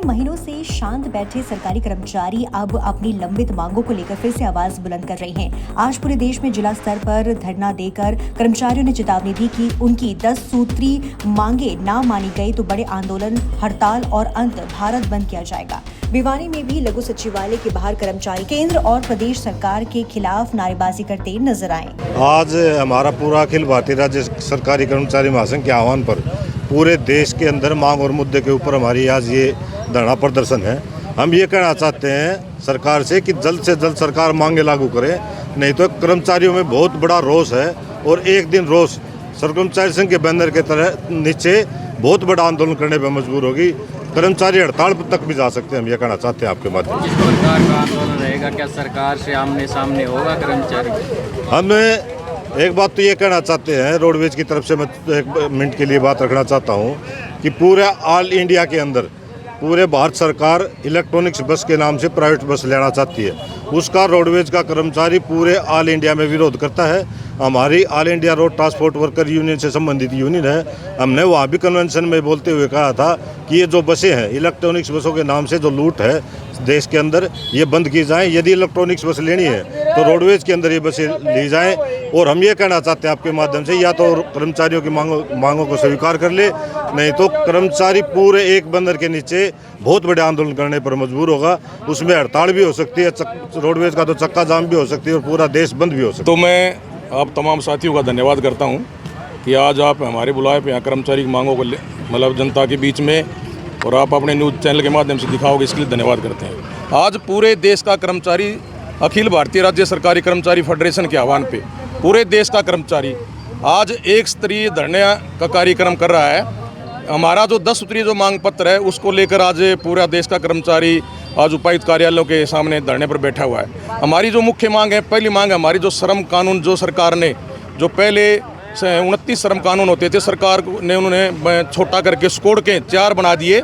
महीनों से शांत बैठे सरकारी कर्मचारी अब अपनी लंबित मांगों को लेकर फिर से आवाज बुलंद कर रहे हैं। आज पूरे देश में जिला स्तर पर धरना देकर कर्मचारियों ने चेतावनी दी कि उनकी 10 सूत्री मांगे ना मानी गई तो बड़े आंदोलन, हड़ताल और अंत भारत बंद किया जाएगा। भिवानी में भी लघु सचिवालय के बाहर कर्मचारी केंद्र और प्रदेश सरकार के खिलाफ नारेबाजी करते नजर आए। आज हमारा पूरा अखिल भारतीय राज्य सरकारी कर्मचारी महासंघ के आह्वान पर पूरे देश के अंदर मांग और मुद्दे के ऊपर हमारी आज ये धरना प्रदर्शन है। हम ये कहना चाहते हैं सरकार से कि जल्द से जल्द सरकार मांगे लागू करे, नहीं तो कर्मचारियों में बहुत बड़ा रोष है और एक दिन रोष कर्मचारी संघ के बैनर के तरह नीचे बहुत बड़ा आंदोलन करने पर मजबूर होगी। कर्मचारी हड़ताल तक भी जा सकते हैं। हम ये कहना चाहते हैं आपके माध्यम से। किस प्रकार का आंदोलन रहेगा? क्या सरकार से आमने सामने होगा कर्मचारी? हमें एक बात तो ये कहना चाहते हैं, रोडवेज की तरफ से मैं एक मिनट के लिए बात रखना चाहता हूँ कि पूरे ऑल इंडिया के अंदर पूरे भारत सरकार इलेक्ट्रॉनिक्स बस के नाम से प्राइवेट बस लेना चाहती है। उसका रोडवेज का कर्मचारी पूरे ऑल इंडिया में विरोध करता है। हमारी all India road transport worker union से संबंधित यूनियन है। हमने वहाँ भी कन्वेंशन में बोलते हुए कहा था कि ये जो बसें हैं इलेक्ट्रॉनिक्स बसों के नाम से जो लूट है देश के अंदर, ये बंद की जाए। यदि इलेक्ट्रॉनिक्स बस लेनी है तो रोडवेज के अंदर ये बसें ली जाएं। और हम ये कहना चाहते हैं आपके माध्यम से, या तो कर्मचारियों की मांगों को स्वीकार कर ले, नहीं तो कर्मचारी पूरे एक बंदर के नीचे बहुत बड़े आंदोलन करने पर मजबूर होगा। उसमें हड़ताल भी हो सकती है, रोडवेज का तो चक्का जाम भी हो सकती है और पूरा देश बंद भी हो सकता है। तो मैं आप तमाम साथियों का धन्यवाद करता हूं कि आज आप हमारे बुलाए पे यहाँ कर्मचारी की मांगों को मतलब जनता के बीच में और आप अपने न्यूज़ चैनल के माध्यम से दिखाओगे, इसके लिए धन्यवाद करते हैं। आज पूरे देश का कर्मचारी अखिल भारतीय राज्य सरकारी कर्मचारी फेडरेशन के आह्वान पे पूरे देश का कर्मचारी आज एक स्तरीय धरने का कार्यक्रम कर रहा है। हमारा जो 10 सूत्रीय जो मांग पत्र है उसको लेकर आज पूरा देश का कर्मचारी आज उपायुक्त कार्यालयों के सामने धरने पर बैठा हुआ है। हमारी जो मुख्य मांग है, पहली मांग है हमारी जो श्रम कानून जो सरकार ने जो पहले 29 श्रम कानून होते थे, सरकार ने उन्होंने छोटा करके स्कोड के 4 बना दिए,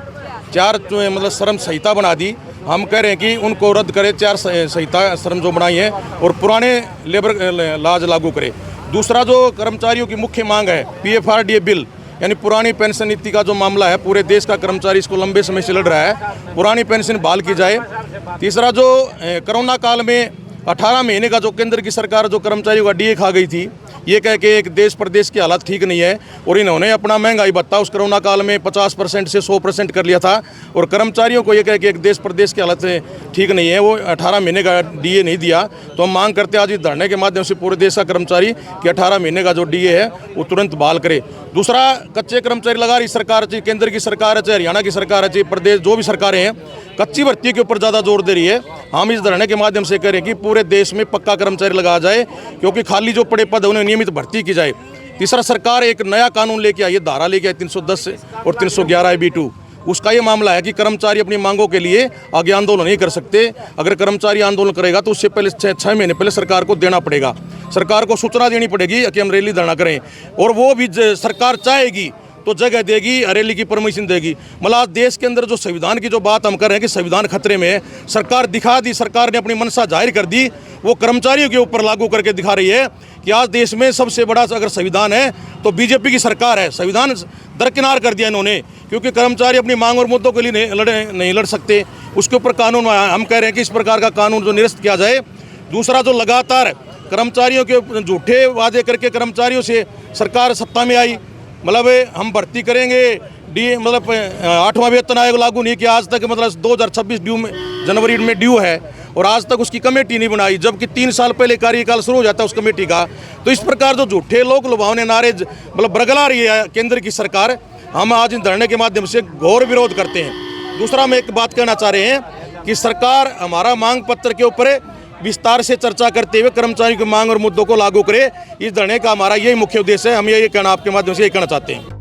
4 जो मतलब श्रम संहिता बना दी। हम कह रहे हैं कि उनको रद्द करें, 4 संहिता श्रम जो बनाई है और पुराने लेबर लाज लागू करें। दूसरा जो कर्मचारियों की मुख्य मांग है PFRDA बिल, यानी पुरानी पेंशन नीति का जो मामला है, पूरे देश का कर्मचारी इसको लंबे समय से लड़ रहा है, पुरानी पेंशन बहाल की जाए। तीसरा जो कोरोना काल में 18 महीने का जो केंद्र की सरकार जो कर्मचारियों का DA खा गई थी, ये कह के एक देश प्रदेश की हालत ठीक नहीं है और इन्होंने अपना महंगाई भत्ता उस कोरोना काल में 50% से 100% कर लिया था और कर्मचारियों को ये कह के एक देश प्रदेश की हालत ठीक नहीं है, वो 18 महीने का DA नहीं दिया। तो हम मांग करते हैं आज इस धरने के माध्यम से पूरे देश का कर्मचारी कि 18 महीने का जो DA है वो तुरंत बहाल करे। दूसरा, कच्चे कर्मचारी लगा रही सरकार, चाहे केंद्र की सरकार है, चाहे हरियाणा की सरकार है, चाहे प्रदेश जो भी सरकारें हैं, कच्ची भर्ती के ऊपर ज़्यादा जोर दे रही है। हम इस धरने के माध्यम से कह रहे हैं कि पूरे देश में पक्का कर्मचारी लगाया जाए, क्योंकि खाली जो पड़े पद उन्हें नियमित भर्ती की जाए। तीसरा, सरकार एक नया कानून लेके आई है, धारा लेके आई 310 और 311 B2। उसका ये मामला है कि कर्मचारी अपनी मांगों के लिए आगे आंदोलन नहीं कर सकते। अगर कर्मचारी आंदोलन करेगा तो उससे पहले 6 महीने पहले सरकार को देना पड़ेगा, सरकार को सूचना देनी पड़ेगी कि हम रैली धरना करें, और वो भी सरकार चाहेगी तो जगह देगी, रैली की परमिशन देगी। मतलब आज देश के अंदर जो संविधान की जो बात हम कर रहे हैं कि संविधान खतरे में है, सरकार दिखा दी, सरकार ने अपनी मनसा जाहिर कर दी, वो कर्मचारियों के ऊपर लागू करके दिखा रही है कि आज देश में सबसे बड़ा अगर संविधान है तो बीजेपी की सरकार है। संविधान दरकिनार कर दिया इन्होंने, क्योंकि कर्मचारी अपनी मांग और मुद्दों के लिए नहीं लड़ सकते। उसके ऊपर कानून हम कह रहे हैं कि इस प्रकार का कानून जो निरस्त किया जाए। दूसरा, जो लगातार कर्मचारियों के झूठे वादे करके कर्मचारियों से सरकार सत्ता में आई, मतलब हम भर्ती करेंगे, मतलब 8वां वेतन आयोग लागू नहीं किया आज तक, मतलब 2026 ड्यू में जनवरी में ड्यू है और आज तक उसकी कमेटी नहीं बनाई, जबकि 3 साल पहले कार्यकाल शुरू हो जाता है उस कमेटी का। तो इस प्रकार जो झूठे लोग लुभावने नारे मतलब बरगला रही है केंद्र की सरकार, हम आज इन धरने के माध्यम से घोर विरोध करते हैं। दूसरा, हम एक बात कहना चाह रहे हैं कि सरकार हमारा मांग पत्र के ऊपर विस्तार से चर्चा करते हुए कर्मचारियों की मांग और मुद्दों को लागू करे। इस धरने का हमारा यही मुख्य उद्देश्य है। हम ये कहना आपके माध्यम से यही कहना चाहते हैं।